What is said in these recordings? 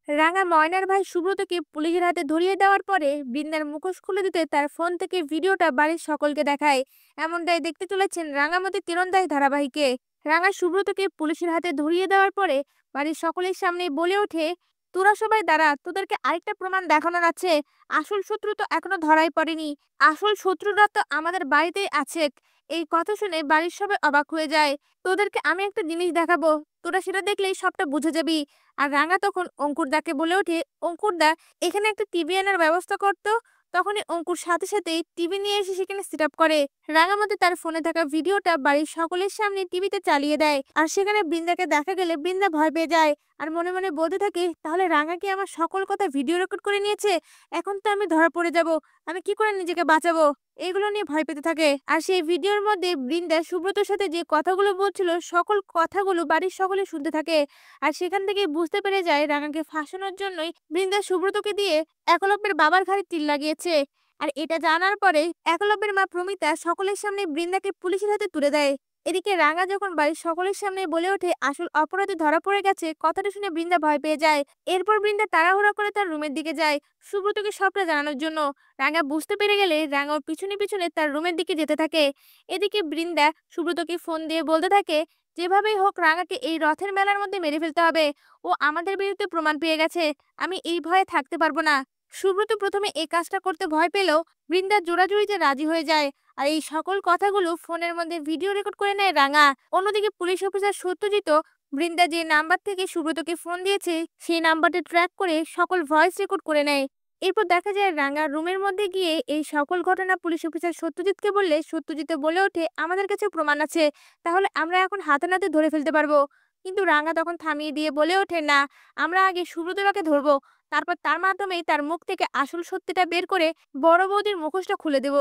রাঙা ময়নার ভাই সুব্রতকে পুলিশের হাতে ধরিয়ে দেওয়ার পরে বৃন্দার মুখোশ খুলে দিতে তার ফোন থেকে ভিডিওটা বাড়ির সকলকে দেখায়। এমনটাই দেখতে চলেছেন রাঙামতি তীরন্দাজ ধারাবাহিকে। রাঙা সুব্রতকে পুলিশের হাতে ধরিয়ে দেওয়ার পরে বাড়ির সকলের সামনে বলে ওঠে, তোরা সবাই দাঁড়া, তোদেরকে আরেকটা প্রমাণ দেখানোর আছে। আসল শত্রু তো এখনো ধরাই পড়েনি, আসল শত্রুরা তো আমাদের বাড়িতেই আছে। এই কথা শুনে বাড়ির সবাই অবাক হয়ে যায়। তোদেরকে আমি একটা জিনিস দেখাবো, তোরা সেটা দেখলেই সবটা বুঝে যাবি। আর রাঙা তখন অঙ্কুরদাকে বলে ওঠে, অঙ্কুরদা, এখানে একটা টিভি আনার ব্যবস্থা করতো। তখনই অঙ্কুর সাথে সাথে টিভি নিয়ে এসে সেখানে সেট আপ করে। রাঙামাটি তার ফোনে থাকা ভিডিওটা বাড়ির সকলের সামনে টিভিতে চালিয়ে দেয়। আর সেখানে বৃন্দাকে দেখা গেলে বৃন্দা ভয় পেয়ে যায় আর মনে মনে বলতে থাকে, তাহলে রাঙা কি আমার সকল কথা ভিডিও রেকর্ড করে নিয়েছে? এখন তো আমি ধরা পড়ে যাব, আমি কি করে নিজেকে বাঁচাবো? এগুলো নিয়ে ভয় পেতে থাকে। আর সেই ভিডিওর মধ্যে বৃন্দা সুব্রতর সাথে যে কথাগুলো বলছিল সকল কথাগুলো বাড়ির সকলে শুনতে থাকে। আর সেখান থেকে বুঝতে পেরে যায় রাঙাকে ফাঁসানোর জন্যই বৃন্দা সুব্রতকে দিয়ে একলব্যের বাবার ঘাড়ে তীর লাগিয়েছে। আর এটা জানার পরে একলব্যের মা প্রমিতা সকলের সামনে বৃন্দাকে পুলিশের হাতে তুলে দেয়। এদিকে রাঙা যখন বাড়ির সকলের সামনে বলে ওঠে আসল অপরাধী ধরা পড়ে গেছে, কথাটা শুনে বৃন্দা ভয় পেয়ে যায়। এরপর বৃন্দা তাড়াহুড়া করে তার রুমের দিকে যায় সুব্রতকে সবটা জানানোর জন্য। রাঙা বুঝতে পেরে গেলে রাঙা ওর পিছনে পিছনে তার রুমের দিকে যেতে থাকে। এদিকে বৃন্দা সুব্রতকে ফোন দিয়ে বলতে থাকে, যেভাবেই হোক রাঙাকে এই রথের মেলার মধ্যে মেরে ফেলতে হবে। ও আমাদের বিরুদ্ধে প্রমাণ পেয়ে গেছে, আমি এই ভয়ে থাকতে পারবো না। সুব্রত প্রথমে এই কাজটা করতে ভয় পেলেও বৃন্দা জোড়াজুড়িতে রাজি হয়ে যায়। আর এই সকল কথাগুলো ফোনের মধ্যে ভিডিও রেকর্ড করে নেয় রাঙা। অন্যদিকে পুলিশ অফিসার সত্যজিৎ বৃন্দা যে নাম্বার থেকে সুব্রতকে ফোন দিয়েছে সেই নাম্বারটা ট্র্যাক করে সকল ভয়েস রেকর্ড করে নেয়। এরপর দেখা যায় রাঙা রুমের মধ্যে গিয়ে এই সকল ঘটনা পুলিশ অফিসার সত্যজিৎকে বললে সত্যজিৎ বলে ওঠে, আমাদের কাছে প্রমাণ আছে, তাহলে আমরা এখন হাতে নাতে ধরে ফেলতে পারবো। কিন্তু রাঙা তখন থামিয়ে দিয়ে বলে ওঠে, না, আমরা আগে সুব্রতটাকে ধরবো, তারপর তার মাধ্যমেই তার মুখ থেকে আসল সত্যিটা বের করে বড় বৌদির মুখোশটা খুলে দেব।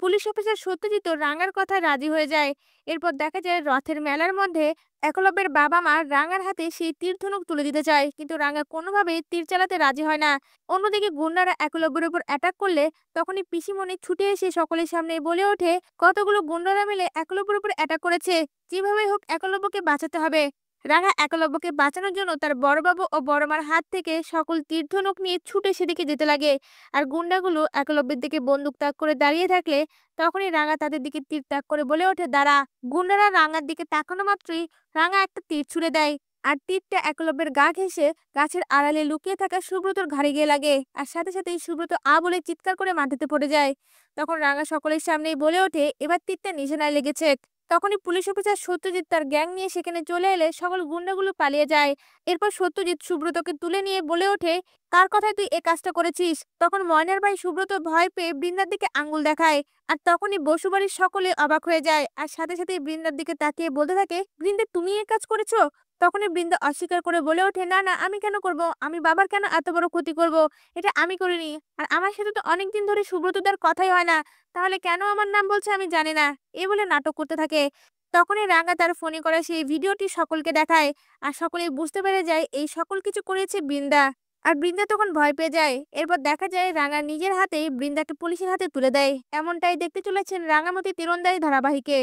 পুলিশ অফিসার সত্যজিৎ রাঙার কথায় রাজি হয়ে যায়। এরপর দেখা যায় রথের মেলার মধ্যে একলব্যের বাবা মা রাঙার হাতে সেই তীর ধনুক তুলে দিতে চায়, কিন্তু রাঙা কোনোভাবেই তীর চালাতে রাজি হয় না। অন্যদিকে গুন্ডারা একলব্যের উপর অ্যাটাক করলে তখনই পিসিমণি ছুটে এসে সকলের সামনে বলে ওঠে, কতগুলো গুন্ডারা মিলে একলব্যের উপর অ্যাটাক করেছে, যেভাবে হোক একলব্যকে বাঁচাতে হবে। রাঙা একলব্যকে বাঁচানোর জন্য তার বড়বাবু ও বড়মার হাত থেকে সকল তীর ধনুক নিয়ে ছুটে সেদিকে যেতে লাগে। আর গুন্ডাগুলো একলব্যের দিকে বন্দুক তাক করে দাঁড়িয়ে থাকলে তখনই রাঙা তাদের দিকে তীর তাক করে বলে ওঠে, দাঁড়া। গুন্ডারা রাঙার দিকে তাকানো মাত্রই রাঙা একটা তীর ছুড়ে দেয়। আর তীরটা একলব্যের গা ঘেঁষে গাছের আড়ালে লুকিয়ে থাকা সুব্রতর ঘাড়ে গিয়ে লাগে। আর সাথে সাথেই সুব্রত আ বলে চিৎকার করে মাটিতে পড়ে যায়। তখন রাঙা সকলের সামনেই বলে ওঠে, এবার তীরটা নিশানায় লেগেছে। তখনই পুলিশ অফিসার সত্যজিৎ তার গ্যাং নিয়ে সেখানে চলে এলে সকল গুন্ডাগুলো পালিয়ে যায়। এরপর সত্যজিৎ সুব্রতকে তুলে নিয়ে বলে ওঠে, কার কথায় তুই এ কাজটা করেছিস? তখন ময়নার ভাই সুব্রত ভয় পেয়ে বৃন্দার দিকে আঙ্গুল দেখায়। আর তখনই বসুবাড়ির সকলে অবাক হয়ে যায় আর সাথে সাথে বৃন্দার দিকে তাকিয়ে বলতে থাকে, বৃন্দা, তুমি এ কাজ করেছো? তখনই বৃন্দা অস্বীকার করে বলে ওঠে, না না, আমি কেন করব, আমি বাবার কেন এত বড় ক্ষতি করব? এটা আমি করিনি। আর আমার সাথে তো অনেকদিন ধরে সুব্রতদার কথাই হয় না, তাহলে কেন আমার নাম বলছে আমি জানি না, এ বলে নাটক করতে থাকে। তখনই রাঙা তার ফোনে করা সেই ভিডিওটি সকলকে দেখায়। আর সকলেই বুঝতে পেরে যায় এই সকল কিছু করেছে বৃন্দা। আর বৃন্দা তখন ভয় পেয়ে যায়। এরপর দেখা যায় রাঙা নিজের হাতেই বৃন্দাকে পুলিশের হাতে তুলে দেয়। এমনটাই দেখতে চলেছেন রাঙামতি তীরন্দাজ ধারাবাহিকে।